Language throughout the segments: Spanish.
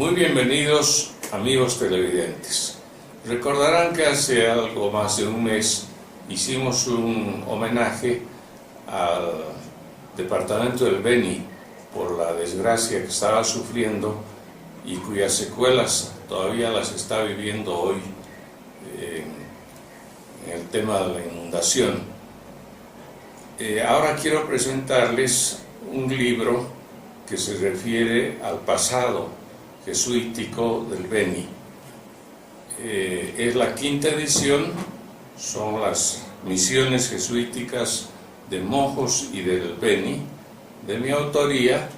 Muy bienvenidos, amigos televidentes. Recordarán que hace algo más de un mes hicimos un homenaje al departamento del Beni por la desgracia que estaba sufriendo y cuyas secuelas todavía las está viviendo hoy en el tema de la inundación. Ahora quiero presentarles un libro que se refiere al pasado jesuítico del Beni. Es la quinta edición, son las misiones jesuíticas de Mojos y del Beni, de mi autoría,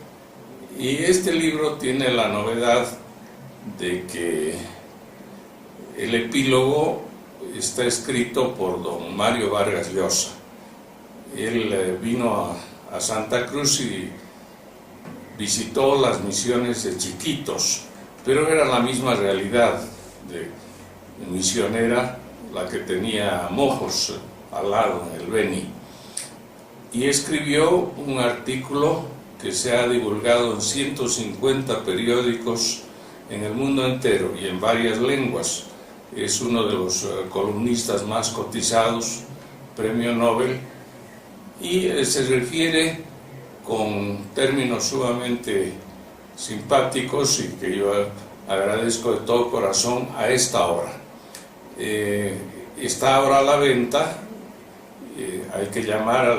y este libro tiene la novedad de que el epílogo está escrito por don Mario Vargas Llosa. Él vino a Santa Cruz y visitó las misiones de Chiquitos, pero era la misma realidad de misionera la que tenía Mojos al lado, en el Beni. Y escribió un artículo que se ha divulgado en 150 periódicos en el mundo entero y en varias lenguas. Es uno de los columnistas más cotizados, premio Nobel, y se refiere con términos sumamente simpáticos y que yo agradezco de todo corazón a esta hora. Está ahora a la venta, hay que llamar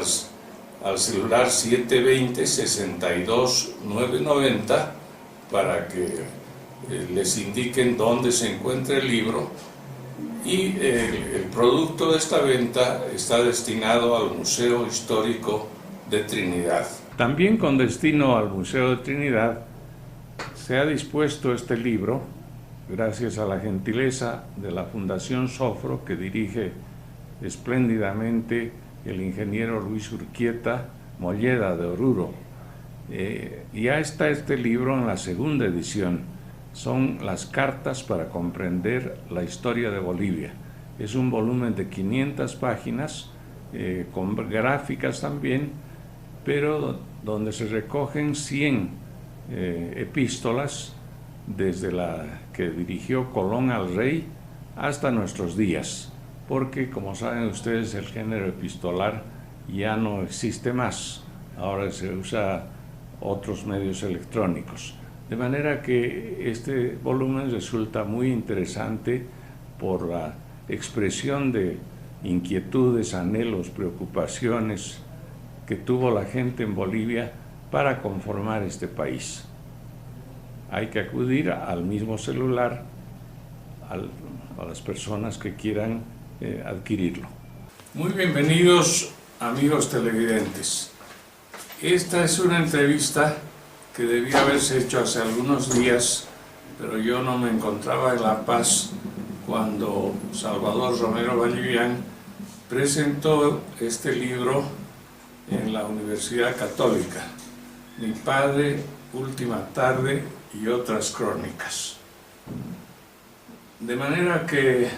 al celular 720-62-990 para que les indiquen dónde se encuentra el libro, y el producto de esta venta está destinado al Museo Histórico de Trinidad. También con destino al Museo de Trinidad se ha dispuesto este libro gracias a la gentileza de la Fundación Sofro, que dirige espléndidamente el ingeniero Luis Urquieta Molleda de Oruro. Ya está este libro en la segunda edición. Son las cartas para comprender la historia de Bolivia. Es un volumen de 500 páginas, con gráficas también, pero donde se recogen 100 epístolas desde la que dirigió Colón al rey hasta nuestros días, porque como saben ustedes el género epistolar ya no existe más, ahora se usa otros medios electrónicos. De manera que este volumen resulta muy interesante por la expresión de inquietudes, anhelos, preocupaciones que tuvo la gente en Bolivia para conformar este país. Hay que acudir al mismo celular a las personas que quieran adquirirlo. Muy bienvenidos, amigos televidentes. Esta es una entrevista que debía haberse hecho hace algunos días, pero yo no me encontraba en La Paz cuando Salvador Romero Vallivian presentó este libro en la Universidad Católica, Mi padre, Última tarde y otras crónicas. De manera que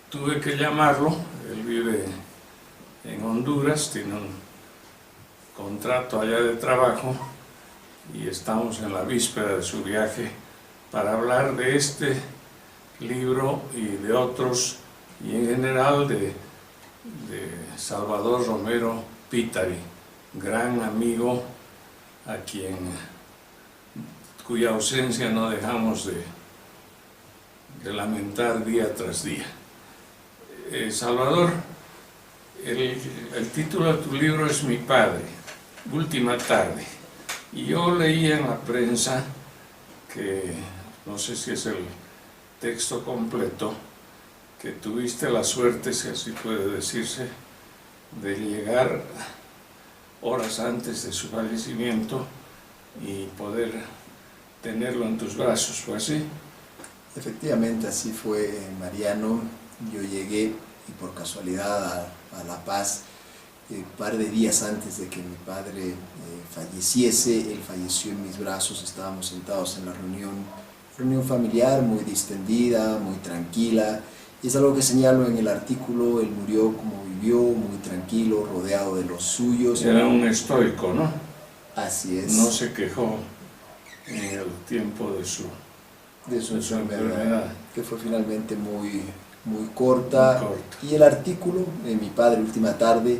tuve que llamarlo. Él vive en Honduras, tiene un contrato allá de trabajo y estamos en la víspera de su viaje para hablar de este libro y de otros, y en general de Salvador Romero Pittari, gran amigo a cuya ausencia no dejamos de lamentar día tras día. Salvador, el título de tu libro es Mi padre, Última tarde. Y yo leía en la prensa que, no sé si es el texto completo, que tuviste la suerte, si así puede decirse, de llegar horas antes de su fallecimiento y poder tenerlo en tus brazos. ¿Fue así? Efectivamente, así fue, Mariano. Yo llegué y por casualidad a La Paz un par de días antes de que mi padre falleciese. Él falleció en mis brazos, estábamos sentados en la reunión familiar, muy distendida, muy tranquila, y es algo que señalo en el artículo. Él murió como vivió, muy tranquilo, rodeado de los suyos. Era un estoico, ¿no? Así es. No se quejó en el tiempo de su de su enfermedad, que fue finalmente muy corta. Muy corta. Y el artículo, Mi padre, última tarde,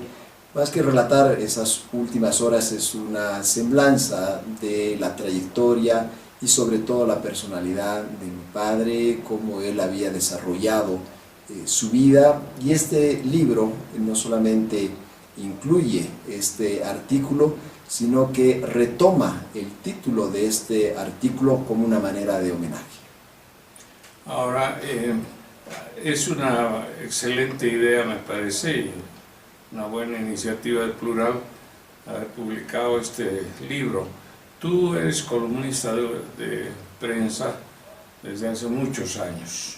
más que relatar esas últimas horas, es una semblanza de la trayectoria y sobre todo la personalidad de mi padre, cómo él había desarrollado su vida. Y este libro no solamente incluye este artículo, sino que retoma el título de este artículo como una manera de homenaje. Ahora, es una excelente idea, me parece, y una buena iniciativa del Plural haber publicado este libro. Tú eres columnista de prensa desde hace muchos años,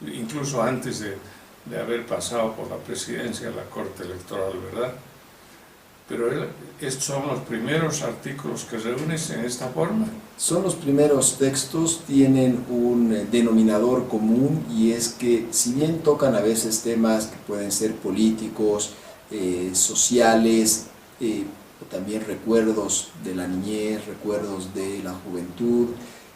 incluso antes de haber pasado por la presidencia de la Corte Electoral, ¿verdad? Pero estos son los primeros artículos que reúnes en esta forma. Son los primeros textos, tienen un denominador común, y es que si bien tocan a veces temas que pueden ser políticos, sociales, o también recuerdos de la niñez, recuerdos de la juventud,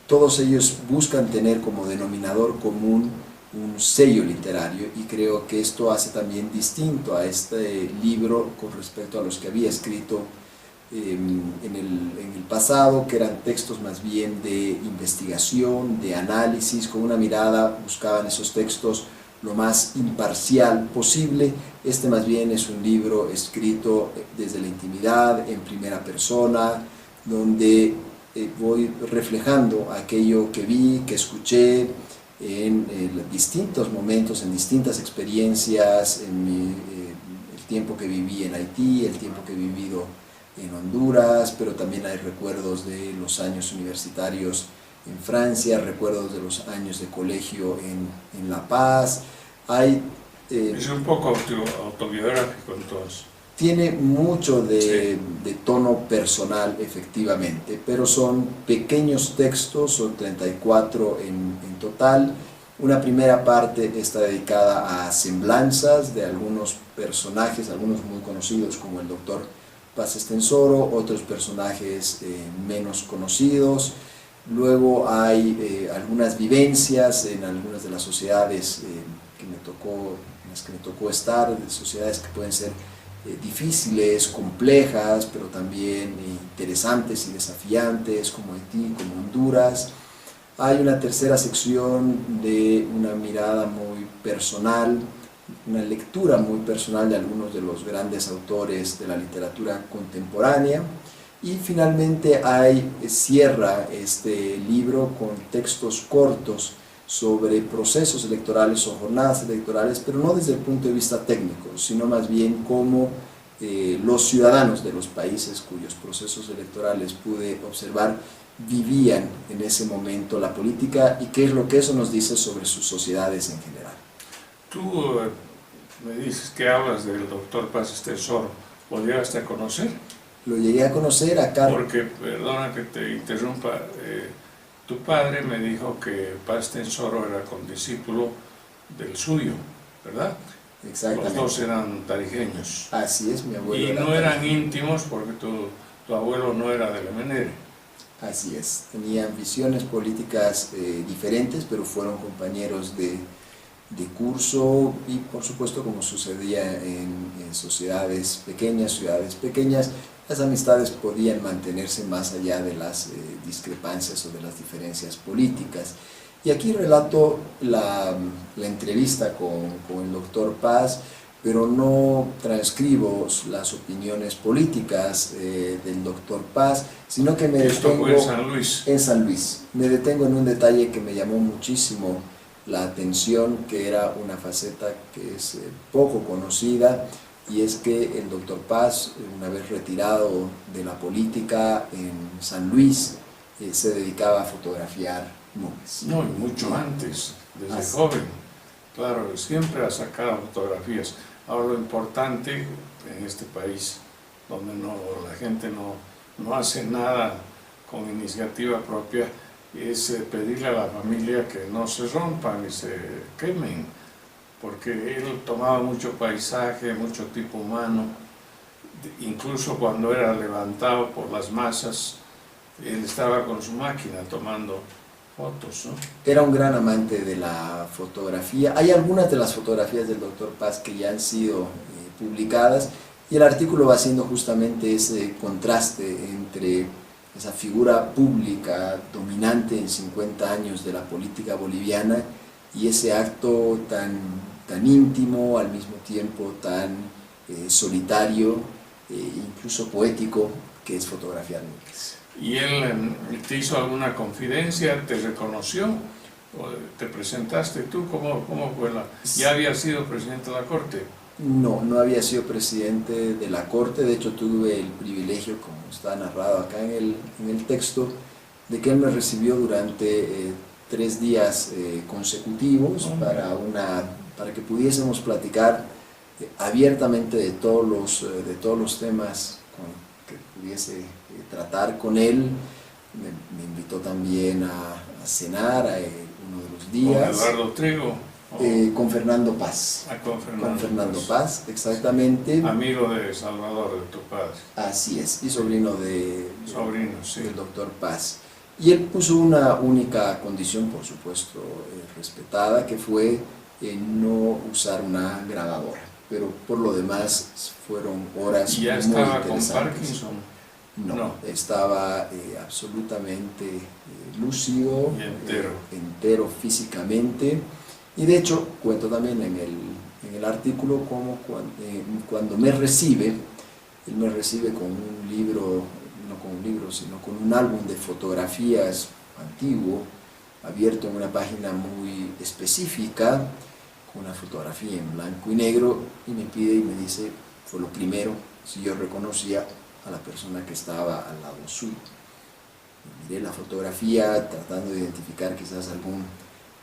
todos ellos buscan tener como denominador común un sello literario, y creo que esto hace también distinto a este libro con respecto a los que había escrito en el pasado, que eran textos más bien de investigación, de análisis, con una mirada, buscaban esos textos lo más imparcial posible. Este más bien es un libro escrito desde la intimidad, en primera persona, donde voy reflejando aquello que vi, que escuché, en distintos momentos, en distintas experiencias, el tiempo que viví en Haití, el tiempo que he vivido en Honduras, pero también hay recuerdos de los años universitarios en Francia, recuerdos de los años de colegio en La Paz. Es un poco autobiográfico entonces. Tiene mucho de tono personal, efectivamente, pero son pequeños textos, son 34 en total. Una primera parte está dedicada a semblanzas de algunos personajes, algunos muy conocidos como el doctor Paz Estenssoro, otros personajes menos conocidos. Luego hay algunas vivencias en algunas de las sociedades en las que me tocó estar, de sociedades que pueden ser difíciles, complejas, pero también interesantes y desafiantes, como Haití, como Honduras. Hay una tercera sección de una mirada muy personal, una lectura muy personal de algunos de los grandes autores de la literatura contemporánea. Y finalmente cierra este libro con textos cortos sobre procesos electorales o jornadas electorales, pero no desde el punto de vista técnico, sino más bien cómo los ciudadanos de los países cuyos procesos electorales pude observar vivían en ese momento la política, y qué es lo que eso nos dice sobre sus sociedades en general. Tú me dices que hablas del doctor Paz Estenssoro. ¿Lo llegaste a conocer? Lo llegué a conocer acá. Porque, perdona que te interrumpa, tu padre me dijo que Paz Estenssoro era condiscípulo del suyo, ¿verdad? Exactamente. Los dos eran tarijeños. Así es, mi abuelo. Y no eran íntimos porque tu abuelo no era del MNR. Así es, tenían visiones políticas diferentes, pero fueron compañeros de curso, y por supuesto, como sucedía en sociedades pequeñas, ciudades pequeñas, las amistades podían mantenerse más allá de las discrepancias o de las diferencias políticas. Y aquí relato la entrevista con el doctor Paz, pero no transcribo las opiniones políticas del doctor Paz, sino que me detengo en San Luis. En San Luis. Me detengo en un detalle que me llamó muchísimo la atención, que era una faceta que es poco conocida, y es que el doctor Paz, una vez retirado de la política en San Luis, se dedicaba a fotografiar nubes. No, y mucho antes, desde joven. Claro, siempre ha sacado fotografías. Ahora, lo importante en este país, donde la gente no hace nada con iniciativa propia, es pedirle a la familia que no se rompan y se quemen, porque él tomaba mucho paisaje, mucho tipo humano. Incluso cuando era levantado por las masas, él estaba con su máquina tomando fotos, ¿no? Era un gran amante de la fotografía. Hay algunas de las fotografías del Dr. Paz que ya han sido publicadas, y el artículo va haciendo justamente ese contraste entre esa figura pública dominante en 50 años de la política boliviana y ese acto tan íntimo, al mismo tiempo tan solitario, incluso poético, que es fotografiar nubes. ¿Y él te hizo alguna confidencia? ¿Te reconoció? ¿O te presentaste tú? ¿Cómo fue ¿Ya había sido presidente de la Corte? No, no había sido presidente de la Corte. De hecho, tuve el privilegio, como está narrado acá en el texto, de que él me recibió durante 3 días consecutivos para que pudiésemos platicar abiertamente de todos los temas que pudiese tratar con él. Me invitó también a cenar uno de los días. ¿Con Eduardo Trigo? Con Fernando Paz. Con Fernando Paz, exactamente. Amigo de Salvador, de tu padre. Así es, y sobrino Sí. del doctor Paz. Y él puso una única condición, por supuesto, respetada, que fue no usar una grabadora. Pero por lo demás fueron horas muy interesantes. ¿Y ya estaba con Parkinson? No, estaba absolutamente lúcido, y entero físicamente. Y de hecho, cuento también en el artículo cómo cuando me recibe, él me recibe con un libro, no con un libro, sino con un álbum de fotografías antiguo, abierto en una página muy específica, con una fotografía en blanco y negro, y me pide y me dice, fue lo primero, si yo reconocía a la persona que estaba al lado suyo. Miré la fotografía tratando de identificar quizás algún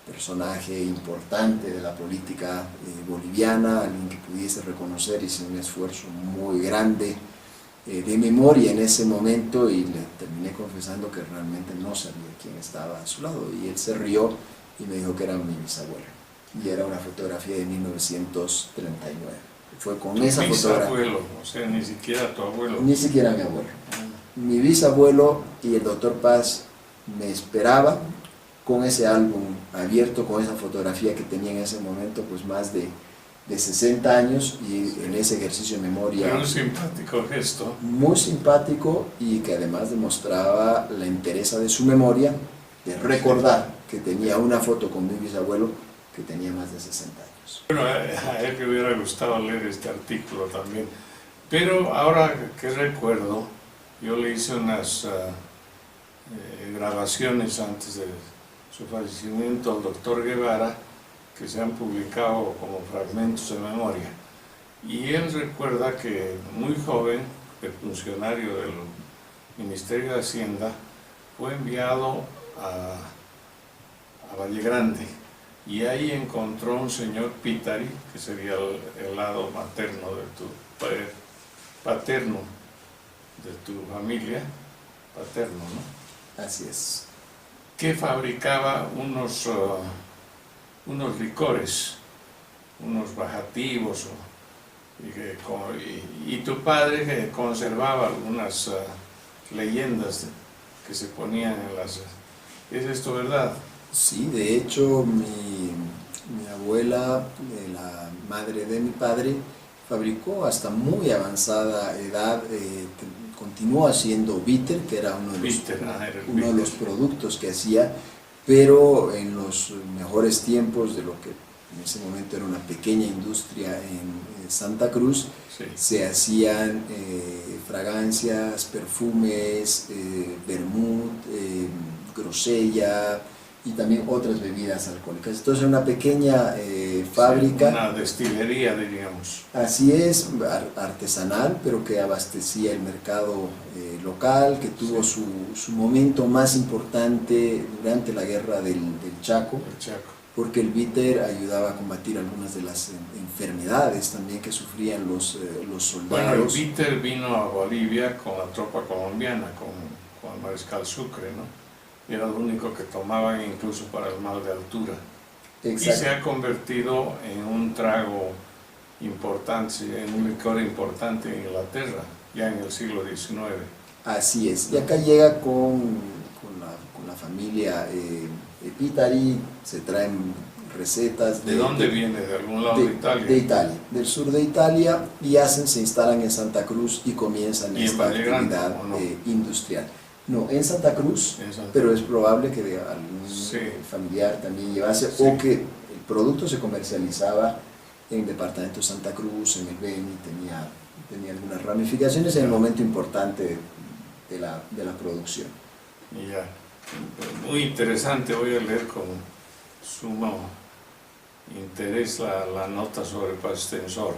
personaje importante de la política boliviana, alguien que pudiese reconocer, hice un esfuerzo muy grande de memoria en ese momento, y le terminé confesando que realmente no sabía quién estaba a su lado, y él se rió y me dijo que era mi bisabuelo, y era una fotografía de 1939. Fue con esa fotografía. Bisabuelo, o sea, ni siquiera tu abuelo. Ni siquiera mi abuelo. Mi bisabuelo y el doctor Paz me esperaba con ese álbum abierto, con esa fotografía que tenía en ese momento, pues más de 60 años, y en ese ejercicio de memoria. Pero un simpático gesto. Muy simpático, y que además demostraba la entereza de su memoria, de recordar que tenía una foto con mi bisabuelo que tenía más de 60 años. Bueno, a él le hubiera gustado leer este artículo también. Pero ahora que recuerdo, yo le hice unas grabaciones antes de su fallecimiento al doctor Guevara, que se han publicado como fragmentos de memoria. Y él recuerda que muy joven, el funcionario del Ministerio de Hacienda, fue enviado a Valle Grande, y ahí encontró un señor Pitari, que sería el lado materno paterno de tu familia, paterno, ¿no? Así es. Que fabricaba unos licores, unos bajativos, y tu padre que conservaba algunas leyendas que se ponían en las... ¿Es esto verdad? Sí, de hecho mi abuela, la madre de mi padre, fabricó hasta muy avanzada edad, continuó haciendo bitter, que era uno de los productos que hacía, pero en los mejores tiempos de lo que en ese momento era una pequeña industria en Santa Cruz, sí, se hacían fragancias, perfumes, vermut, grosella, y también otras bebidas alcohólicas. Entonces, una pequeña fábrica. Sí, una destilería, diríamos. Así es, artesanal, pero que abastecía el mercado local, que tuvo sí, su momento más importante durante la guerra del Chaco, porque el bitter ayudaba a combatir algunas de las enfermedades también que sufrían los soldados. Bueno, el bitter vino a Bolivia con la tropa colombiana, con el mariscal Sucre, ¿no? Era lo único que tomaban, incluso para el mal de altura. Exacto. Y se ha convertido en un trago importante, en un licor importante en Inglaterra, ya en el siglo XIX. Así es, y acá llega con la familia Italy, se traen recetas ¿De dónde viene? ¿De algún lado de Italia? De Italia, del sur de Italia, y se instalan en Santa Cruz y comienzan ¿Y en esta Valle Grande, actividad o no? Industrial. No, en Santa Cruz, pero es probable que de algún familiar también llevase, o que el producto se comercializaba en el departamento de Santa Cruz, en el Beni, tenía algunas ramificaciones en el momento importante de la producción. Ya, muy interesante, voy a leer con sumo interés la nota sobre Pastensor.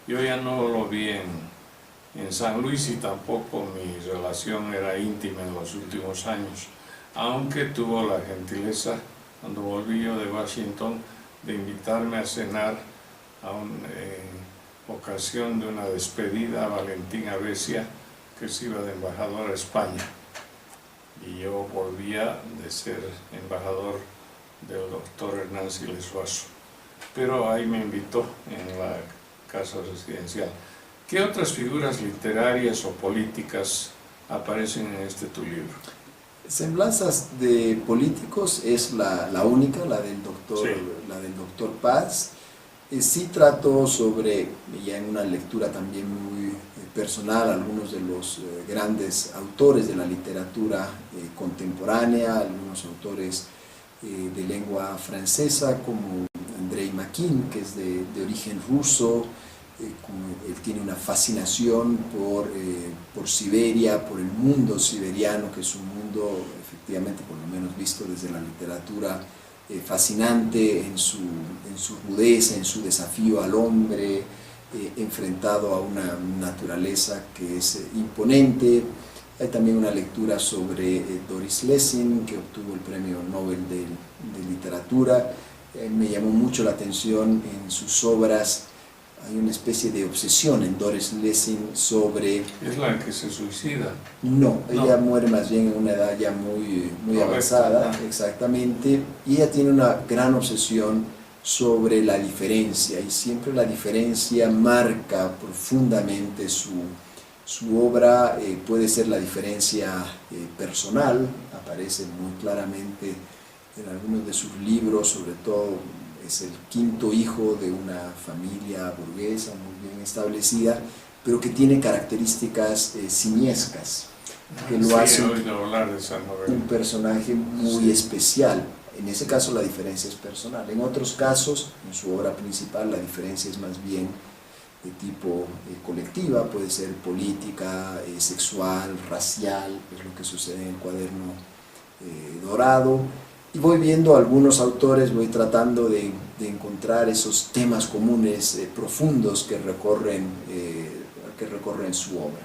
Yo ya no lo vi en San Luis y tampoco mi relación era íntima en los últimos años, aunque tuvo la gentileza, cuando volví yo de Washington, de invitarme a cenar en ocasión de una despedida a Valentín Avesia, que se iba de embajador a España. Y yo volvía de ser embajador del doctor Hernán Siles Suazo. Pero ahí me invitó en la casa residencial. ¿Qué otras figuras literarias o políticas aparecen en tu libro? Semblanzas de políticos es la única, la del doctor Paz. Sí trato sobre, ya en una lectura también muy personal, algunos de los grandes autores de la literatura contemporánea, algunos autores de lengua francesa como Andrei Makin, que es de origen ruso. Él tiene una fascinación por Siberia, por el mundo siberiano, que es un mundo efectivamente, por lo menos visto desde la literatura, fascinante en su rudeza, en su desafío al hombre, enfrentado a una naturaleza que es imponente. Hay también una lectura sobre Doris Lessing, que obtuvo el Premio Nobel de Literatura. Me llamó mucho la atención en sus obras. Hay una especie de obsesión en Doris Lessing sobre... ¿Es la que se suicida? No, ella muere más bien en una edad ya muy avanzada, exactamente, y ella tiene una gran obsesión sobre la diferencia, y siempre la diferencia marca profundamente su obra. Puede ser la diferencia personal, aparece muy claramente en algunos de sus libros, sobre todo es el quinto hijo de una familia burguesa muy bien establecida, pero que tiene características simiescas, que lo hace un personaje muy especial. En ese caso la diferencia es personal. En otros casos, en su obra principal, la diferencia es más bien de tipo colectiva, puede ser política, sexual, racial, es lo que sucede en el Cuaderno Dorado. Y voy viendo algunos autores, voy tratando de encontrar esos temas comunes profundos que recorren su obra.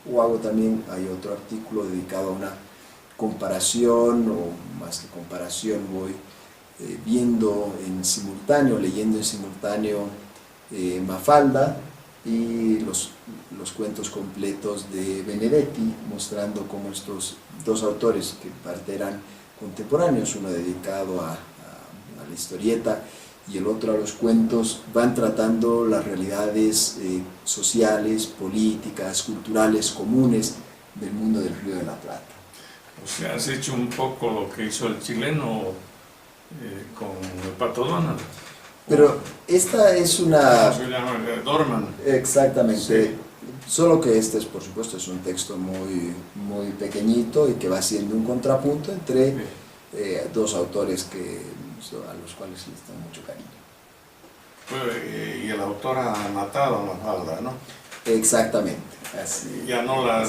O hago también, hay otro artículo dedicado a una comparación, o más que comparación, voy viendo en simultáneo, leyendo en simultáneo Mafalda y los cuentos completos de Benedetti, mostrando cómo estos dos autores, que en parte eran contemporáneos, uno dedicado a la historieta y el otro a los cuentos, van tratando las realidades sociales, políticas, culturales comunes del mundo del Río de la Plata. O sea, has hecho un poco lo que hizo el chileno con el Pato Donald. Pero esta es una... ¿Cómo se llama? Dorman. Exactamente. Sí. Solo que este, por supuesto, es un texto muy pequeñito y que va siendo un contrapunto entre dos autores a los cuales les tengo mucho cariño. Y el autor ha matado a Mafalda, ¿no? Exactamente. Así, ya no la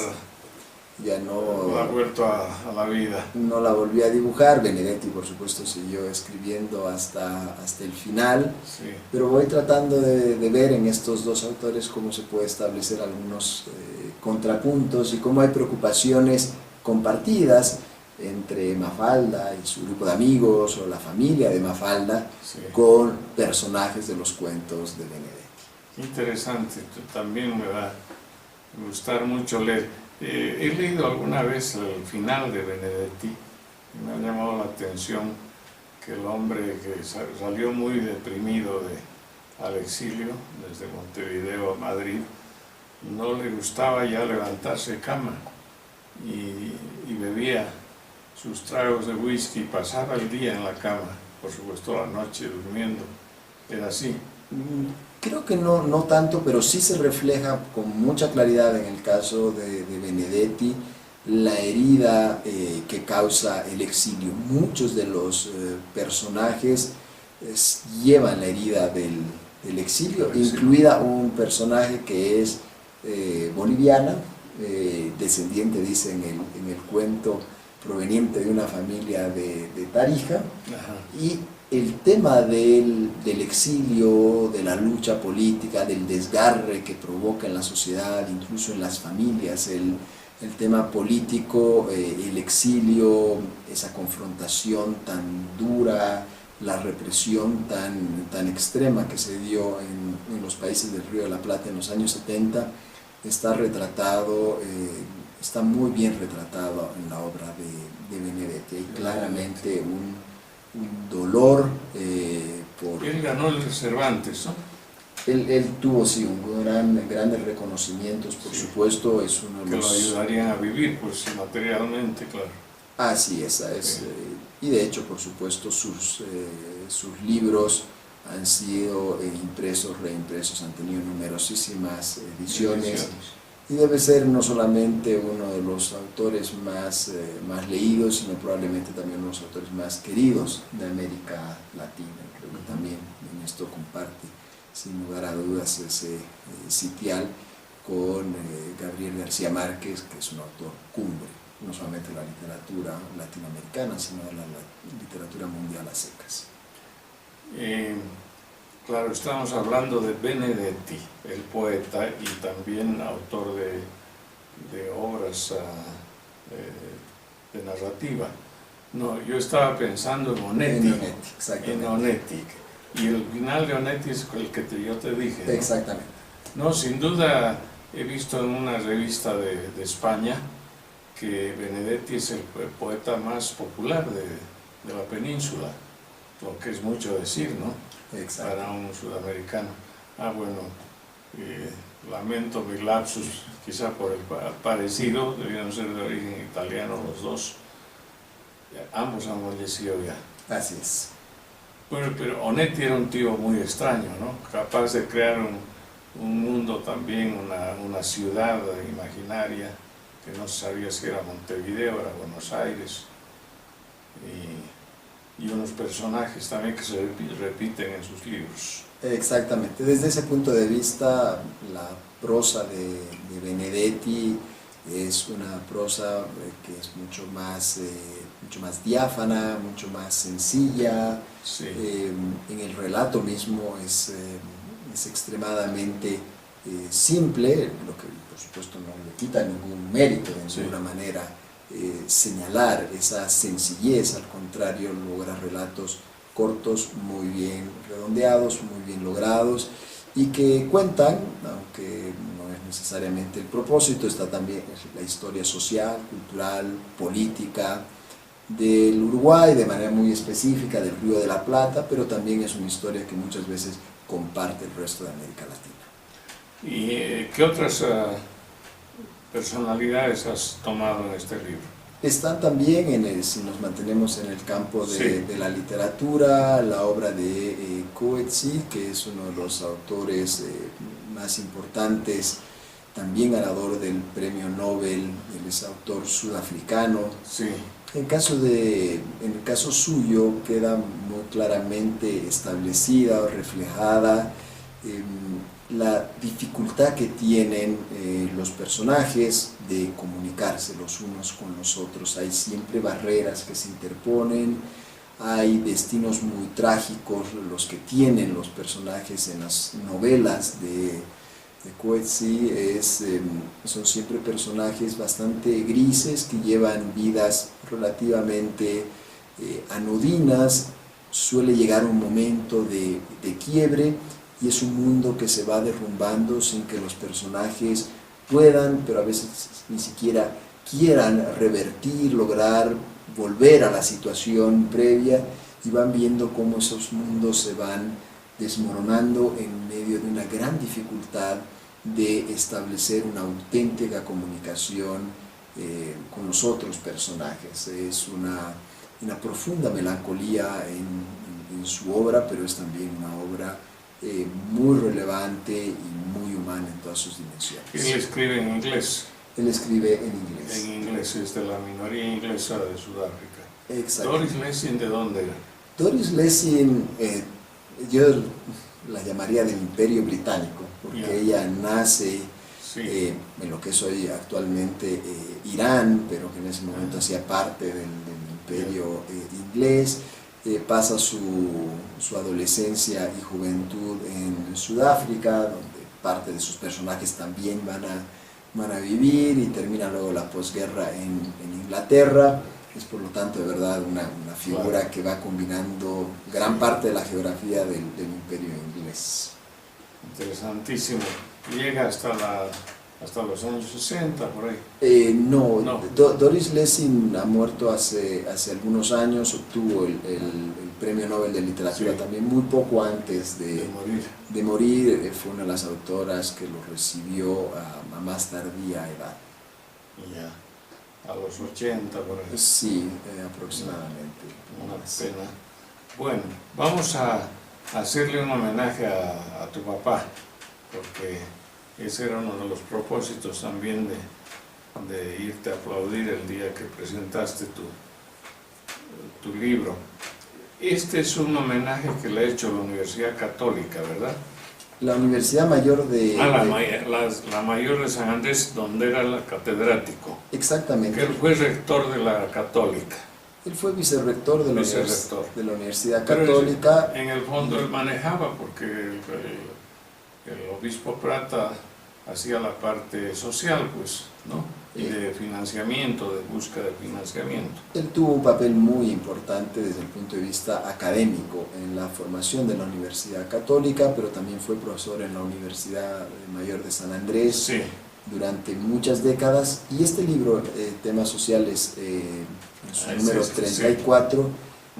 ha vuelto a la vida. No la volví a dibujar. Benedetti, por supuesto, siguió escribiendo hasta el final, sí. Pero voy tratando de ver en estos dos autores cómo se puede establecer algunos contrapuntos y cómo hay preocupaciones compartidas entre Mafalda y su grupo de amigos, o la familia de Mafalda, sí, con personajes de los cuentos de Benedetti. Interesante, también me va a gustar mucho leer. He leído alguna vez el final de Benedetti y me ha llamado la atención que el hombre que salió muy deprimido al exilio, desde Montevideo a Madrid, no le gustaba ya levantarse de cama y bebía sus tragos de whisky, pasaba el día en la cama, por supuesto la noche durmiendo. ¿Era así? Creo que no, no tanto, pero sí se refleja con mucha claridad en el caso de Benedetti la herida que causa el exilio. Muchos de los personajes llevan la herida del exilio, incluida un personaje que es boliviana, descendiente, dice en el cuento, proveniente de una familia de Tarija. Ajá. Y el tema del exilio, de la lucha política, del desgarre que provoca en la sociedad, incluso en las familias, el tema político, el exilio, esa confrontación tan dura, la represión tan extrema que se dio en los países del Río de la Plata en los años 70, está retratado, está muy bien retratado en la obra de Benedetti. Hay claramente un dolor por... Él ganó el Cervantes, ¿no? Él tuvo, sí, grandes reconocimientos, por supuesto, es uno de que los... lo ayudarían a vivir, pues, materialmente, claro. Sí, esa es. Y de hecho, por supuesto, sus libros han sido impresos, reimpresos, han tenido numerosísimas ediciones. Y debe ser no solamente uno de los autores más leídos, sino probablemente también uno de los autores más queridos de América Latina. Creo que también en esto comparte, sin lugar a dudas, ese sitial con Gabriel García Márquez, que es un autor cumbre, no solamente de la literatura latinoamericana, sino de la literatura mundial a secas. Claro, estamos hablando de Benedetti, el poeta y también autor de obras de narrativa. No, yo estaba pensando en Onetti. En Onetti, exactamente. En Onetti. Y el final de Onetti es el que yo te dije, ¿no? Exactamente. No, sin duda he visto en una revista de España que Benedetti es el poeta más popular de la península, lo que es mucho decir, ¿no? Exacto. Para un sudamericano. Bueno, lamento mi lapsus, quizá por el parecido, debían ser de origen italiano los dos, ambos han fallecido ya. Así es. Bueno, pero Onetti era un tío muy extraño, ¿no? Capaz de crear un mundo también, una ciudad imaginaria, que no se sabía si era Montevideo, era Buenos Aires, y unos personajes también que se repiten en sus libros. Exactamente, desde ese punto de vista la prosa de Benedetti es una prosa que es mucho más diáfana, mucho más sencilla. Sí. En el relato mismo es extremadamente simple, lo que por supuesto no le quita ningún mérito de ninguna manera señalar esa sencillez, al contrario, logra relatos cortos, muy bien redondeados, muy bien logrados, y que cuentan, aunque no es necesariamente el propósito, está también la historia social, cultural, política del Uruguay, de manera muy específica del Río de la Plata, pero también es una historia que muchas veces comparte el resto de América Latina. ¿Y qué otras personalidades has tomado en este libro? Están también, si nos mantenemos en el campo de la literatura, la obra de Coetzee, que es uno de los autores más importantes, también ganador del premio Nobel, él es autor sudafricano. Sí. En el caso suyo queda muy claramente establecida o reflejada la dificultad que tienen los personajes de comunicarse los unos con los otros. Hay siempre barreras que se interponen, hay destinos muy trágicos los que tienen los personajes en las novelas de Coetzee. Son siempre personajes bastante grises que llevan vidas relativamente anodinas. Suele llegar un momento de quiebre, y es un mundo que se va derrumbando sin que los personajes puedan, pero a veces ni siquiera quieran revertir, lograr volver a la situación previa, y van viendo cómo esos mundos se van desmoronando en medio de una gran dificultad de establecer una auténtica comunicación con los otros personajes. Es una profunda melancolía en su obra, pero es también una obra muy relevante y muy humana en todas sus dimensiones. Él escribe en inglés. Él escribe en inglés. En inglés, es de la minoría inglesa de Sudáfrica. Exacto. Doris Lessing, ¿de dónde era? Doris Lessing, yo la llamaría del Imperio Británico, porque ella nace en lo que es hoy actualmente Irán, pero que en ese momento hacía parte del Imperio inglés. Pasa su adolescencia y juventud en Sudáfrica, donde parte de sus personajes también van a vivir, y termina luego la posguerra en Inglaterra. Es por lo tanto de verdad una figura que va combinando gran parte de la geografía del Imperio inglés. Interesantísimo. Llega hasta los años 60, por ahí. No. Doris Lessing ha muerto hace algunos años, obtuvo el Premio Nobel de Literatura también muy poco antes de morir. Fue una de las autoras que lo recibió a más tardía edad. Ya, a los 80, por ahí. Sí, aproximadamente. Una pena. Bueno, vamos a hacerle un homenaje a tu papá, porque ese era uno de los propósitos también de irte a aplaudir el día que presentaste tu libro. Este es un homenaje que le ha hecho la Universidad Católica, ¿verdad? La Universidad Mayor de... la Mayor de San Andrés, donde era el catedrático. Exactamente. Que él fue rector de la Católica. Él fue vicerrector de la Universidad Católica. En el fondo él manejaba, porque el obispo Prata hacía la parte social, pues, ¿no? Y de financiamiento, de búsqueda de financiamiento. Él tuvo un papel muy importante desde el punto de vista académico en la formación de la Universidad Católica, pero también fue profesor en la Universidad Mayor de San Andrés durante muchas décadas. Y este libro, Temas Sociales, en su número 34,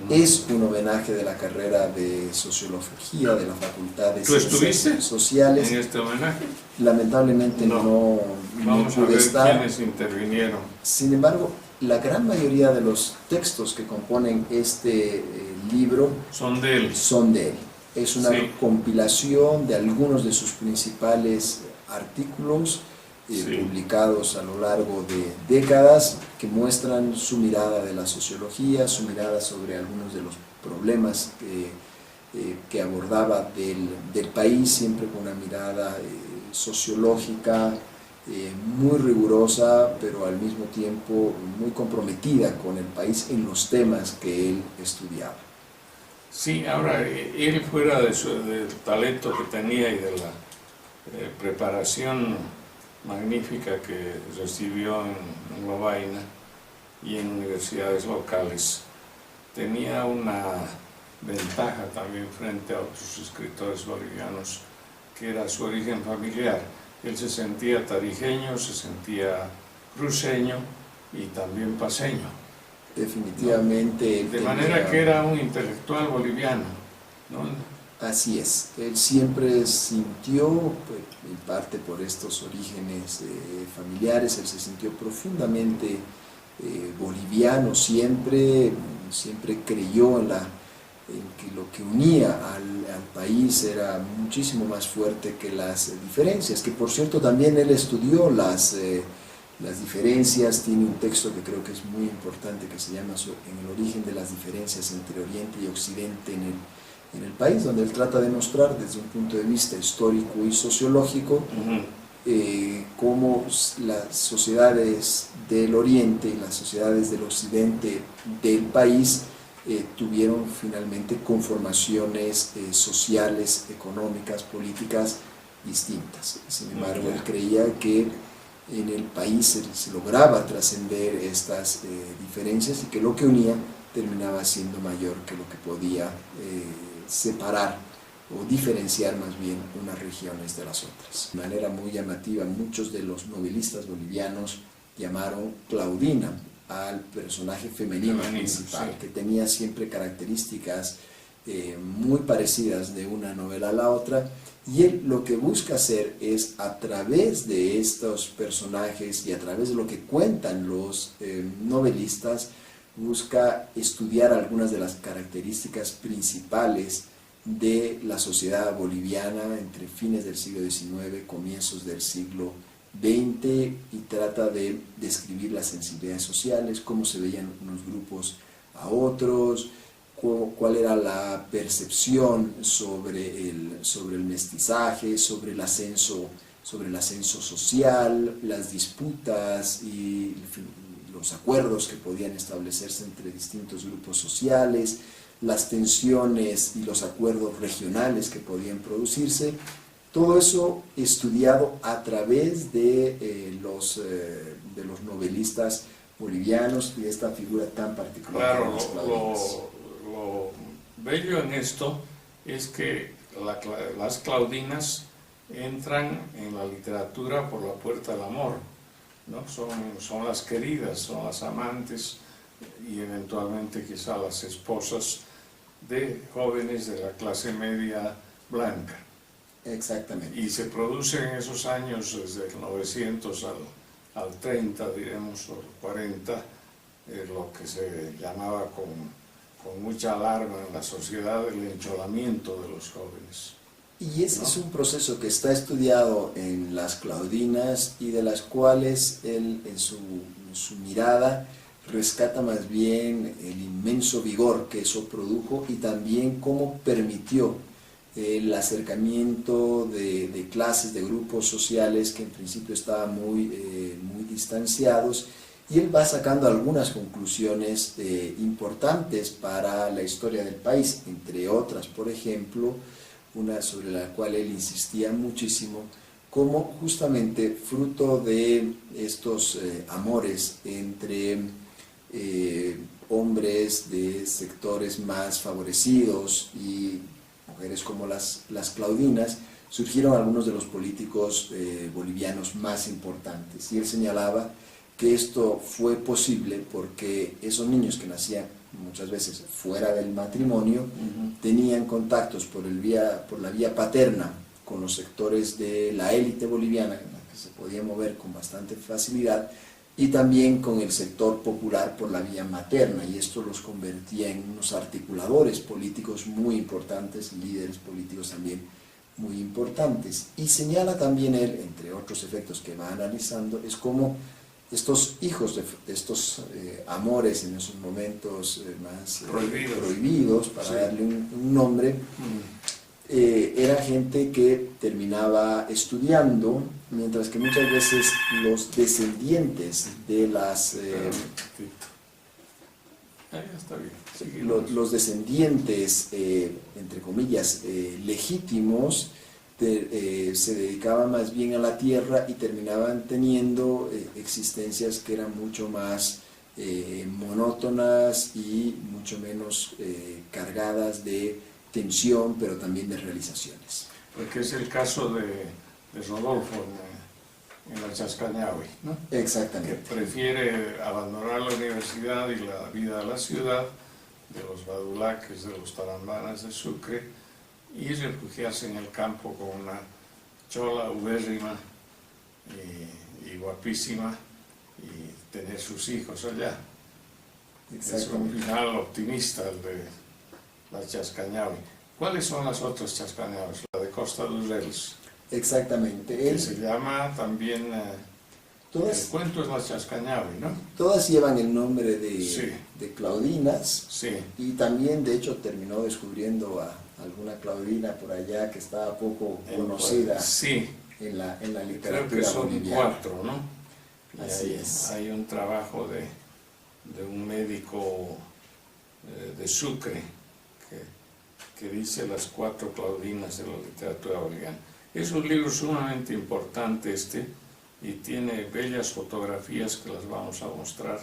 es un homenaje de la carrera de Sociología de la Facultad de Ciencias Sociales. ¿En este homenaje? Lamentablemente no Vamos pude a ver estar. quiénes intervinieron. Sin embargo, la gran mayoría de los textos que componen este libro son de él. Es una compilación de algunos de sus principales artículos publicados a lo largo de décadas, que muestran su mirada de la sociología, su mirada sobre algunos de los problemas que abordaba del país, siempre con una mirada sociológica muy rigurosa, pero al mismo tiempo muy comprometida con el país en los temas que él estudiaba. Sí, ahora, él fuera del talento que tenía y de la preparación magnífica que recibió en Lovaina y en universidades locales, tenía una ventaja también frente a otros escritores bolivianos, que era su origen familiar. Él se sentía tarijeño, se sentía cruceño y también paceño. Definitivamente. ¿No? De manera que era un intelectual boliviano, ¿no? Así es, él siempre sintió, en parte por estos orígenes familiares, él se sintió profundamente boliviano, siempre creyó en que lo que unía al país era muchísimo más fuerte que las diferencias, que por cierto también él estudió las diferencias. Tiene un texto que creo que es muy importante que se llama En el origen de las diferencias entre Oriente y Occidente en el país, donde él trata de mostrar desde un punto de vista histórico y sociológico cómo las sociedades del Oriente y las sociedades del Occidente del país tuvieron finalmente conformaciones sociales, económicas, políticas distintas. Sin embargo, él creía que en el país se lograba trascender estas diferencias, y que lo que unía terminaba siendo mayor que lo que podía separar o diferenciar más bien unas regiones de las otras. De manera muy llamativa, muchos de los novelistas bolivianos llamaron Claudina al personaje femenino principal, que tenía siempre características muy parecidas de una novela a la otra, y él lo que busca hacer es, a través de estos personajes y a través de lo que cuentan los novelistas, busca estudiar algunas de las características principales de la sociedad boliviana entre fines del siglo XIX, comienzos del siglo XX, y trata de describir las sensibilidades sociales, cómo se veían unos grupos a otros, cuál era la percepción sobre el mestizaje, sobre el ascenso social, las disputas y los acuerdos que podían establecerse entre distintos grupos sociales, las tensiones y los acuerdos regionales que podían producirse. Todo eso estudiado a través de los novelistas bolivianos y de esta figura tan particular. Claro, lo bello en esto es que las Claudinas entran en la literatura por la puerta del amor, ¿no? Son las queridas, son las amantes y eventualmente quizá las esposas de jóvenes de la clase media blanca. Exactamente. Y se produce en esos años, desde el 900 al 30, diremos, o 40, lo que se llamaba con mucha alarma en la sociedad el encholamiento de los jóvenes. Y ese es un proceso que está estudiado en las Claudinas y de las cuales él en su mirada rescata más bien el inmenso vigor que eso produjo y también cómo permitió el acercamiento de clases, de grupos sociales que en principio estaban muy distanciados, y él va sacando algunas conclusiones importantes para la historia del país, entre otras, por ejemplo, una sobre la cual él insistía muchísimo, como justamente fruto de estos amores entre hombres de sectores más favorecidos y mujeres como las Claudinas, surgieron algunos de los políticos bolivianos más importantes. Y él señalaba que esto fue posible porque esos niños que nacían muchas veces fuera del matrimonio tenían contactos por la vía paterna con los sectores de la élite boliviana, en la que se podía mover con bastante facilidad, y también con el sector popular por la vía materna, y esto los convertía en unos articuladores políticos muy importantes, líderes políticos también muy importantes. Y señala también él, entre otros efectos que va analizando, es cómo estos hijos de estos amores en esos momentos más prohibidos, para darle un nombre, era gente que terminaba estudiando, mientras que muchas veces los descendientes de las los descendientes entre comillas legítimos se dedicaban más bien a la tierra y terminaban teniendo existencias que eran mucho más monótonas y mucho menos cargadas de tensión, pero también de realizaciones. Porque es el caso de Rodolfo en la Chascañahui, ¿no? Exactamente. Que prefiere abandonar la universidad y la vida de la ciudad, de los badulaques, de los tarambanas de Sucre, y refugiarse en el campo con una chola ubérrima y guapísima y tener sus hijos allá. Es un final optimista el de la Chascañahui. ¿Cuáles son las otras Chascañauis? La de Costa dos Reis. Exactamente. Que se llama también, el cuento es la Chascañahui, ¿no? Todas llevan el nombre de, sí, de Claudinas, sí, y también de hecho terminó descubriendo a alguna Claudina por allá que estaba poco conocida sí, en la literatura creo que son boliviana. 4, ¿no? Y Así es. Hay un trabajo de un médico de Sucre que dice las 4 Claudinas de la literatura boliviana. Es un libro sumamente importante y tiene bellas fotografías que las vamos a mostrar.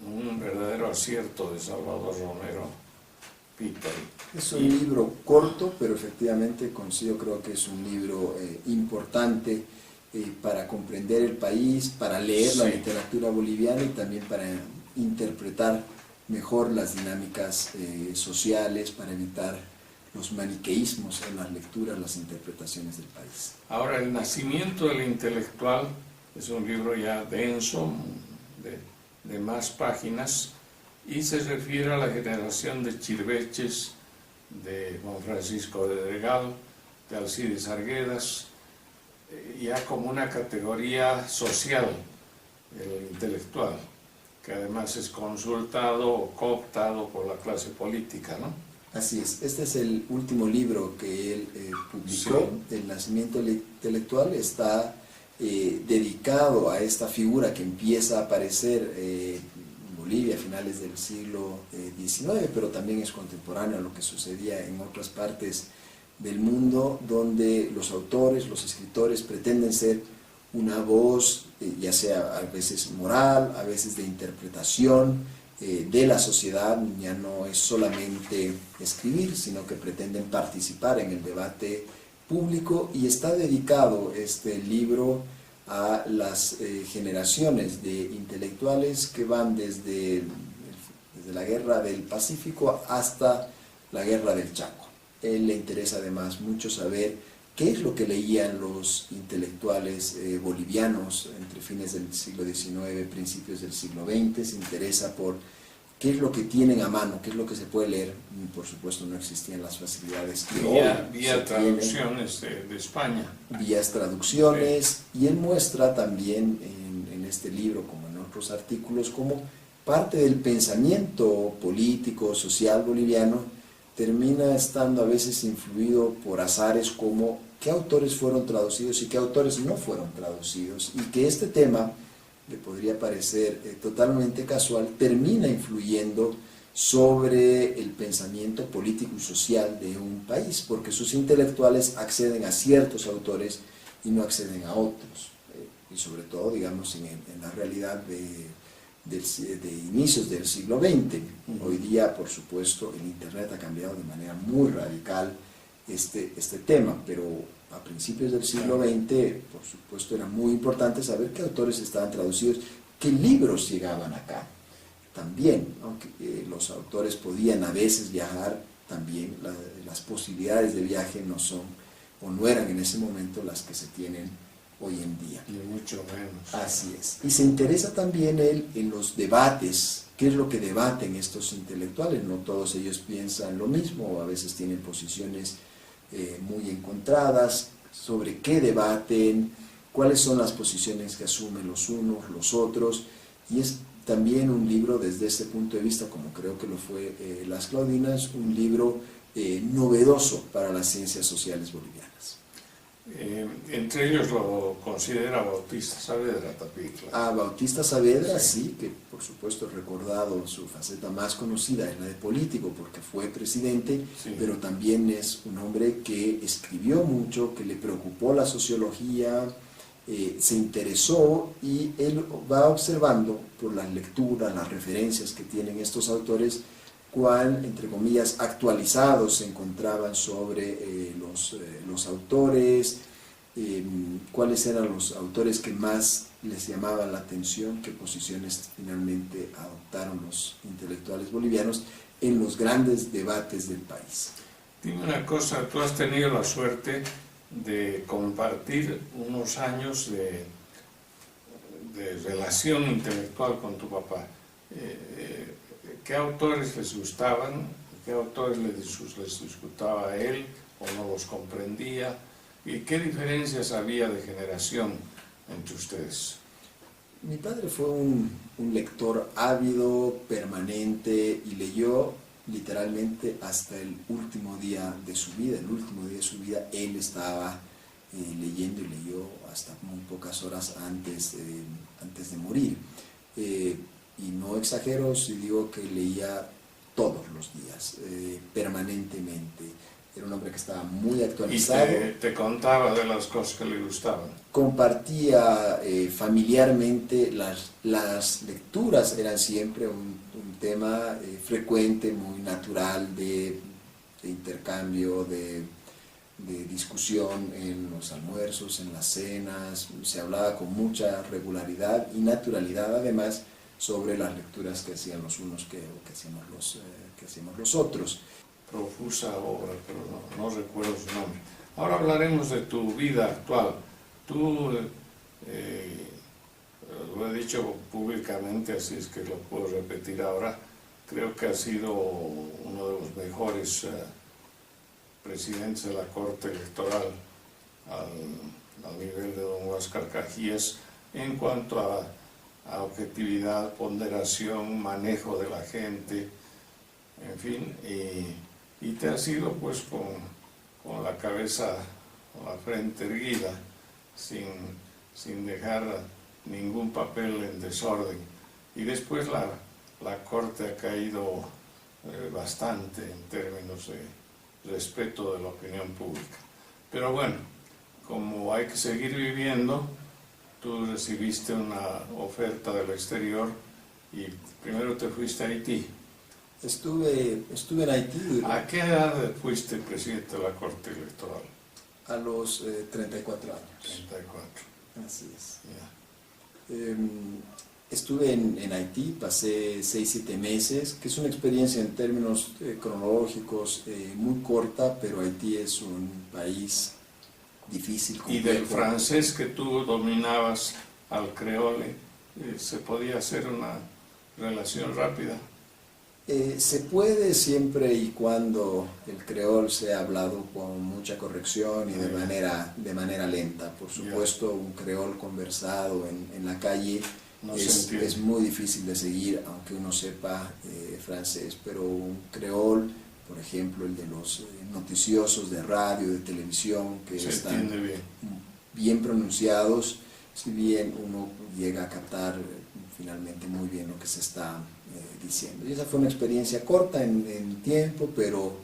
Un verdadero acierto de Salvador Romero Pitay. Es un libro corto, pero efectivamente considero, creo que es un libro importante para comprender el país, para leer la literatura boliviana y también para interpretar mejor las dinámicas sociales, para evitar los maniqueísmos en las lecturas, las interpretaciones del país. Ahora, El nacimiento del intelectual es un libro ya denso, de más páginas, y se refiere a la generación de Chirveches, de Juan Francisco de Delgado, de Alcides Arguedas, ya como una categoría social, el intelectual, que además es consultado o cooptado por la clase política, ¿no? Así es, este es el último libro que él publicó, sí. El nacimiento intelectual está dedicado a esta figura que empieza a aparecer en Bolivia a finales del siglo XIX, pero también es contemporáneo a lo que sucedía en otras partes del mundo, donde los autores, los escritores pretenden ser una voz, ya sea a veces moral, a veces de interpretación de la sociedad. Ya no es solamente escribir, sino que pretenden participar en el debate público, y está dedicado este libro a las generaciones de intelectuales que van desde la Guerra del Pacífico hasta la Guerra del Chaco. Él le interesa además mucho saber qué es lo que leían los intelectuales bolivianos entre fines del siglo XIX, principios del siglo XX. Se interesa por qué es lo que tienen a mano, qué es lo que se puede leer. Por supuesto no existían las facilidades que vía traducciones de España. Vías traducciones, sí. Y él muestra también en este libro, como en otros artículos, cómo parte del pensamiento político, social boliviano termina estando a veces influido por azares como qué autores fueron traducidos y qué autores no fueron traducidos, y que este tema, que podría parecer totalmente casual, termina influyendo sobre el pensamiento político y social de un país, porque sus intelectuales acceden a ciertos autores y no acceden a otros, y sobre todo, digamos, en la realidad de inicios del siglo XX. Hoy día, por supuesto, el Internet ha cambiado de manera muy radical este tema, pero a principios del siglo XX, por supuesto, era muy importante saber qué autores estaban traducidos, qué libros llegaban acá. También, aunque los autores podían a veces viajar, también las posibilidades de viaje no son, o no eran en ese momento las que se tienen hoy en día. Y mucho menos. Así es. Y se interesa también él en los debates, qué es lo que debaten estos intelectuales. No todos ellos piensan lo mismo, a veces tienen posiciones muy encontradas sobre qué debaten, cuáles son las posiciones que asumen los unos, los otros, y es también un libro desde ese punto de vista, como creo que lo fue Las Claudinas, un libro novedoso para las ciencias sociales bolivianas. Entre ellos lo considera Bautista Saavedra también. Claro. Bautista Saavedra, sí, que por supuesto recordado, su faceta más conocida es la de político, porque fue presidente, sí. Pero también es un hombre que escribió mucho, que le preocupó la sociología, se interesó, y él va observando por las lecturas, las referencias que tienen estos autores, cuál, entre comillas, actualizados se encontraban sobre los autores, cuáles eran los autores que más les llamaban la atención, qué posiciones finalmente adoptaron los intelectuales bolivianos en los grandes debates del país. Dime una cosa, tú has tenido la suerte de compartir unos años de relación intelectual con tu papá. ¿Qué autores les gustaban? ¿Qué autores les disgustaba a él o no los comprendía? ¿Y qué diferencias había de generación entre ustedes? Mi padre fue un lector ávido, permanente, y leyó literalmente hasta el último día de su vida. El último día de su vida él estaba leyendo, y leyó hasta muy pocas horas antes de morir. Y no exagero si digo que leía todos los días, permanentemente. Era un hombre que estaba muy actualizado. ¿Y te contaba de las cosas que le gustaban? Compartía familiarmente, las lecturas eran siempre un tema frecuente, muy natural de intercambio, de discusión en los almuerzos, en las cenas. Se hablaba con mucha regularidad y naturalidad, además, sobre las lecturas que hacían los unos que hacíamos los otros. Profusa obra, pero no recuerdo su nombre. Ahora hablaremos de tu vida actual. Tú, lo he dicho públicamente, así es que lo puedo repetir ahora, creo que has sido uno de los mejores presidentes de la Corte Electoral al nivel de don Huáscar Cajías en cuanto a objetividad, ponderación, manejo de la gente, en fin, y te has ido pues con la cabeza, con la frente erguida, sin dejar ningún papel en desorden. Y después la Corte ha caído bastante en términos de respeto de la opinión pública. Pero bueno, como hay que seguir viviendo, tú recibiste una oferta del exterior y primero te fuiste a Haití. Estuve en Haití. ¿A qué edad fuiste presidente de la Corte Electoral? A los 34 años. 34. Así es. Yeah. Estuve en Haití, pasé 6-7 meses, que es una experiencia en términos cronológicos muy corta, pero Haití es un país difícil. Y del francés que tú dominabas al creole, ¿se podía hacer una relación rápida? Se puede siempre y cuando el creol sea hablado con mucha corrección y de manera lenta. Por supuesto, un creol conversado en la calle es muy difícil de seguir, aunque uno sepa francés, pero un creol, por ejemplo, el de los noticiosos de radio, de televisión, que están bien pronunciados, si bien uno llega a captar finalmente muy bien lo que se está diciendo. Y esa fue una experiencia corta en tiempo, pero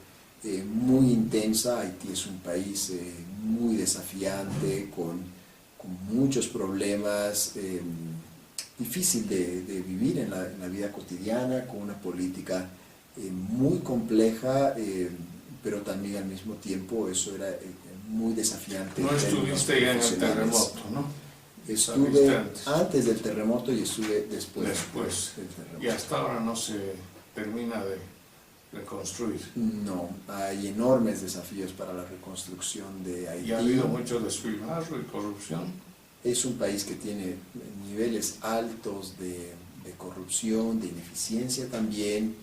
muy intensa. Haití es un país muy desafiante, con muchos problemas, difícil de vivir en la vida cotidiana, con una política muy compleja, pero también al mismo tiempo eso era muy desafiante. No estuviste ya en el terremoto, ¿no? Estuve antes del terremoto y estuve después del terremoto. Y hasta ahora no se termina de reconstruir. No, hay enormes desafíos para la reconstrucción de Haití. ¿Y ha habido mucho despilfarro y corrupción? Es un país que tiene niveles altos de corrupción, de ineficiencia también,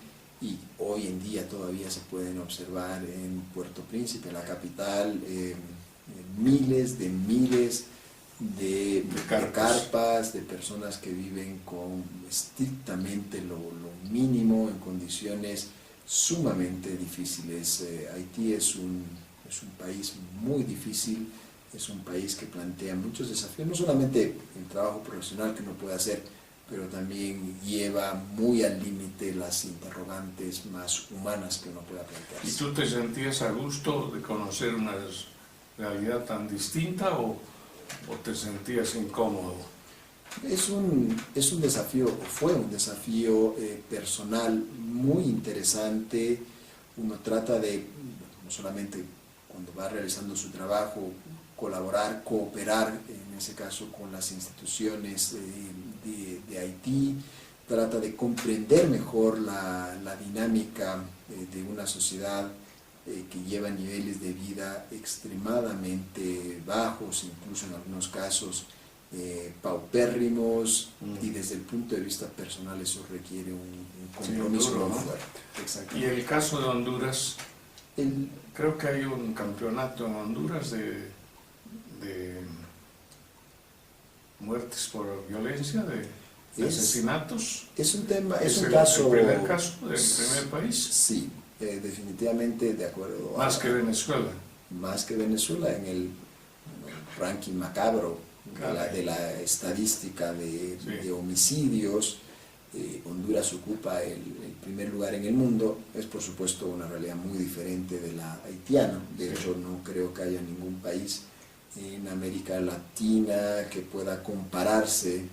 y hoy en día todavía se pueden observar en Puerto Príncipe, la capital, miles de carpas, de personas que viven con estrictamente lo mínimo, en condiciones sumamente difíciles. Haití es un país muy difícil, es un país que plantea muchos desafíos, no solamente el trabajo profesional que uno puede hacer, pero también lleva muy al límite las interrogantes más humanas que uno pueda plantearse. ¿Y tú te sentías a gusto de conocer una realidad tan distinta o te sentías incómodo? Es un desafío, fue un desafío personal muy interesante. Uno trata de, no solamente cuando va realizando su trabajo, colaborar, cooperar, en ese caso con las instituciones de Haití, trata de comprender mejor la dinámica de una sociedad que lleva niveles de vida extremadamente bajos, incluso en algunos casos paupérrimos, y desde el punto de vista personal eso requiere un compromiso muy fuerte. Y el caso de Honduras, creo que hay un campeonato en Honduras de muertes por violencia, de asesinatos. Es un tema, es un caso... ¿El primer caso del primer país? Sí, definitivamente de acuerdo. Más que Venezuela. Más que Venezuela en el ranking macabro de la estadística de homicidios. Honduras ocupa el primer lugar en el mundo. Es por supuesto una realidad muy diferente de la haitiana. De hecho, no creo que haya ningún país en América Latina que pueda compararse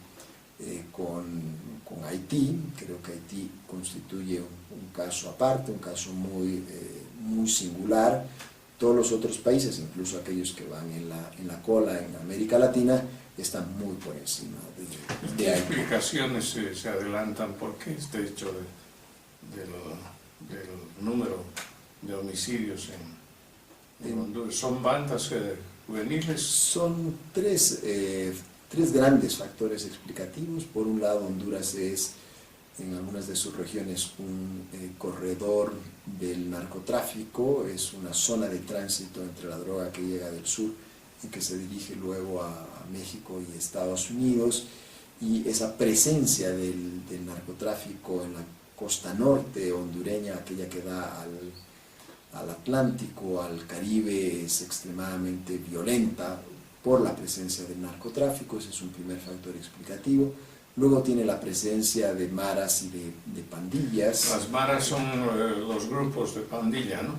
con Haití. Creo que Haití constituye un caso aparte, un caso muy singular, Todos los otros países, incluso aquellos que van en la cola en América Latina, están muy por encima de ¿Qué ahí. explicaciones se adelantan? ¿Por qué este hecho del número de homicidios en Honduras? ¿Son bandas juveniles? Son tres grandes factores explicativos. Por un lado, Honduras es, en algunas de sus regiones, un corredor del narcotráfico, es una zona de tránsito entre la droga que llega del sur y que se dirige luego a México y Estados Unidos, y esa presencia del narcotráfico en la costa norte hondureña, aquella que da al Atlántico, al Caribe, es extremadamente violenta por la presencia del narcotráfico. Ese es un primer factor explicativo. Luego tiene la presencia de maras y de pandillas. Las maras son los grupos de pandilla, ¿no?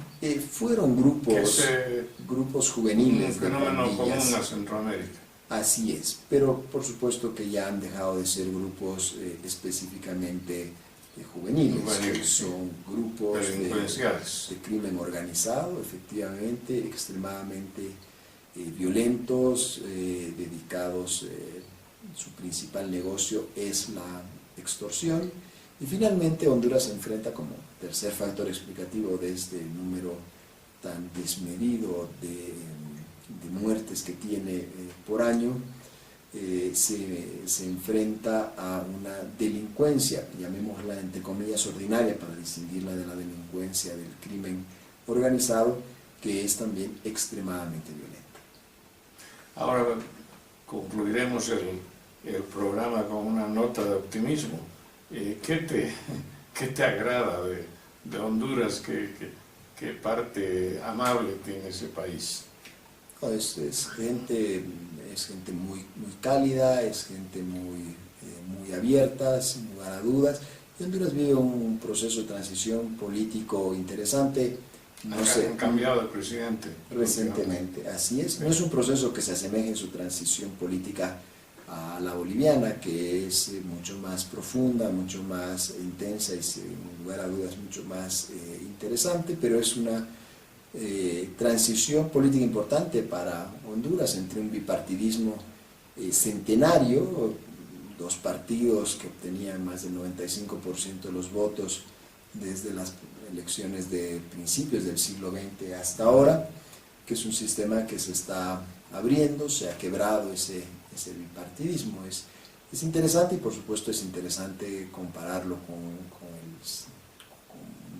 Fueron grupos juveniles un fenómeno de pandillas. común a Centroamérica. Así es, pero por supuesto que ya han dejado de ser grupos específicamente juveniles. Son grupos delincuenciales, de crimen organizado, efectivamente, extremadamente violentos, dedicados. Su principal negocio es la extorsión. Y finalmente Honduras se enfrenta, como tercer factor explicativo de este número tan desmedido de muertes que tiene por año, se enfrenta a una delincuencia, llamémosla entre comillas ordinaria para distinguirla de la delincuencia del crimen organizado, que es también extremadamente violenta. Ahora concluiremos el programa con una nota de optimismo. ¿Qué te agrada de Honduras? ¿Qué parte amable tiene ese país? Es gente muy cálida, es gente muy abierta, sin lugar a dudas. Y Honduras vive un proceso de transición político interesante. Han cambiado de presidente recientemente, así es. No es un proceso que se asemeje en su transición política a la boliviana, que es mucho más profunda, mucho más intensa y, sin lugar a dudas, mucho más interesante, pero es una transición política importante para Honduras entre un bipartidismo centenario, dos partidos que obtenían más del 95% de los votos desde las elecciones de principios del siglo XX hasta ahora, que es un sistema que se está abriendo, se ha quebrado ese bipartidismo. Es interesante, y por supuesto es interesante compararlo con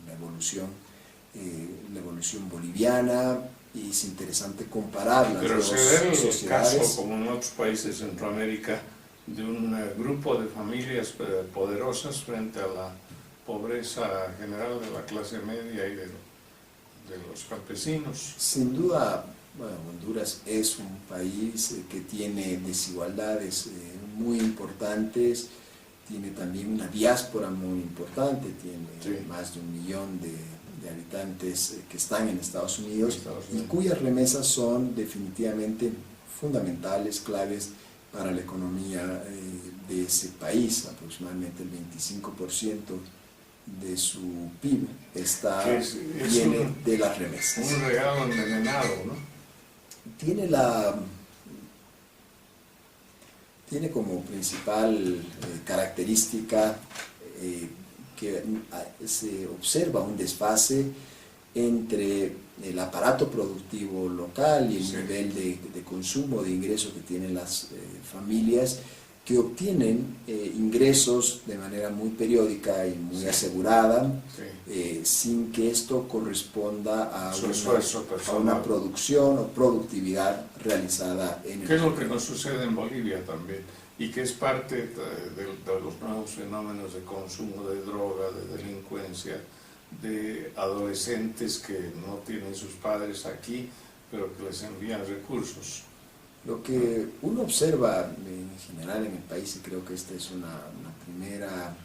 la evolución boliviana, y es interesante comparar las dos sociedades. Pero se ve el caso, como en otros países de Centroamérica, de un grupo de familias poderosas frente a la pobreza general de la clase media y de los campesinos. Sin duda, bueno, Honduras es un país que tiene desigualdades muy importantes, tiene también una diáspora muy importante, tiene más de 1 millón de habitantes que están en Estados Unidos, y cuyas remesas son definitivamente fundamentales, claves para la economía de ese país. Aproximadamente el 25% de su PIB viene de las remesas. Un regalo envenenado, ¿no? Tiene como principal característica que se observa un desfase entre el aparato productivo local y el nivel de consumo, de ingreso que tienen las familias, que obtienen ingresos de manera muy periódica y muy asegurada, sin que esto corresponda a una producción o productividad realizada en el ¿Qué es lo que nos sucede en Bolivia también? Y que es parte de los nuevos fenómenos de consumo de droga, de delincuencia, de adolescentes que no tienen sus padres aquí, pero que les envían recursos. Lo que uno observa en general en el país, y creo que esta es una primera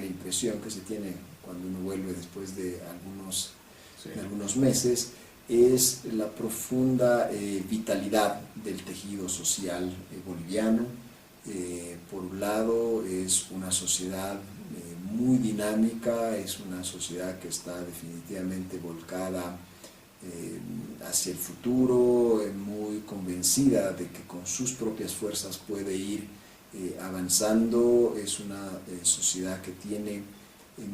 impresión que se tiene cuando uno vuelve después de algunos meses, es la profunda vitalidad del tejido social boliviano. Por un lado, es una sociedad muy dinámica, es una sociedad que está definitivamente volcada hacia el futuro, muy convencida de que con sus propias fuerzas puede ir avanzando. Es una sociedad que tiene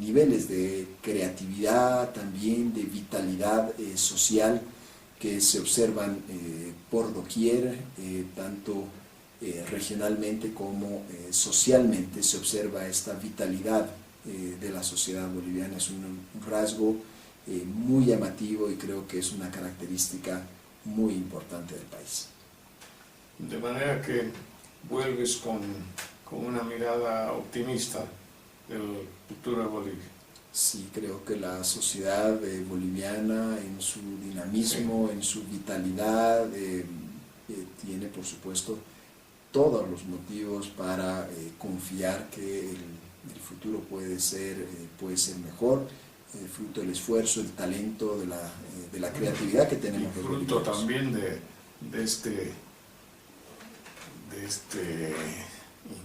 niveles de creatividad, también de vitalidad social que se observan por doquier, tanto regionalmente como socialmente se observa esta vitalidad de la sociedad boliviana. Es un rasgo muy llamativo y creo que es una característica muy importante del país. De manera que vuelves con una mirada optimista del futuro de Bolivia. Sí, creo que la sociedad boliviana en su dinamismo, en su vitalidad, tiene por supuesto todos los motivos para confiar que el futuro puede ser mejor, fruto del esfuerzo, el talento, de la creatividad que tenemos. Y fruto también de este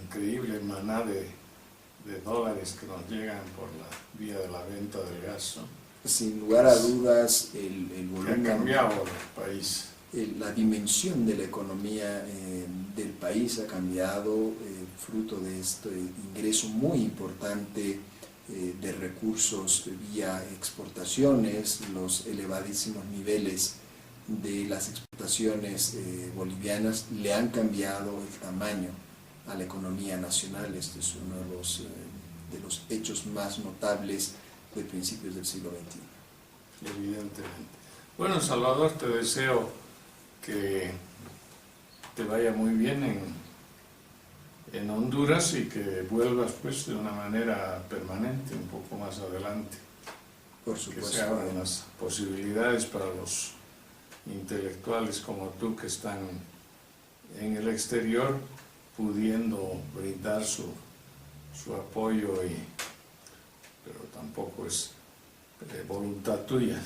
increíble maná de dólares que nos llegan por la vía de la venta del gas, ¿no? Sin lugar a dudas, el volumen... Que ha cambiado el país. La dimensión de la economía del país ha cambiado, fruto de este ingreso muy importante de recursos vía exportaciones, los elevadísimos niveles de las exportaciones bolivianas le han cambiado el tamaño a la economía nacional. Este es uno de los hechos más notables de principios del siglo XXI. Evidentemente. Bueno, Salvador, te deseo que te vaya muy bien en Honduras y que vuelvas pues de una manera permanente un poco más adelante. Por supuesto. Que se abran las posibilidades para los intelectuales como tú que están en el exterior, pudiendo brindar su apoyo, pero tampoco es voluntad tuya,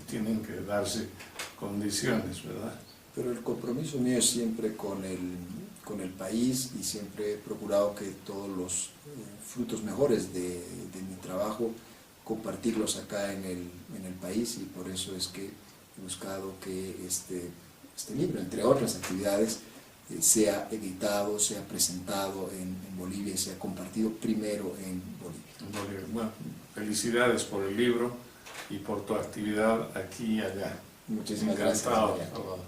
tienen que darse condiciones, ¿verdad? Pero el compromiso mío es siempre con el país, y siempre he procurado que todos los frutos mejores de mi trabajo compartirlos acá en el país, y por eso es que he buscado que este libro, entre otras actividades, sea editado, sea presentado en Bolivia y sea compartido primero en Bolivia. Bueno, felicidades por el libro y por tu actividad aquí y allá. Muchísimas Encantado, gracias. Salvador.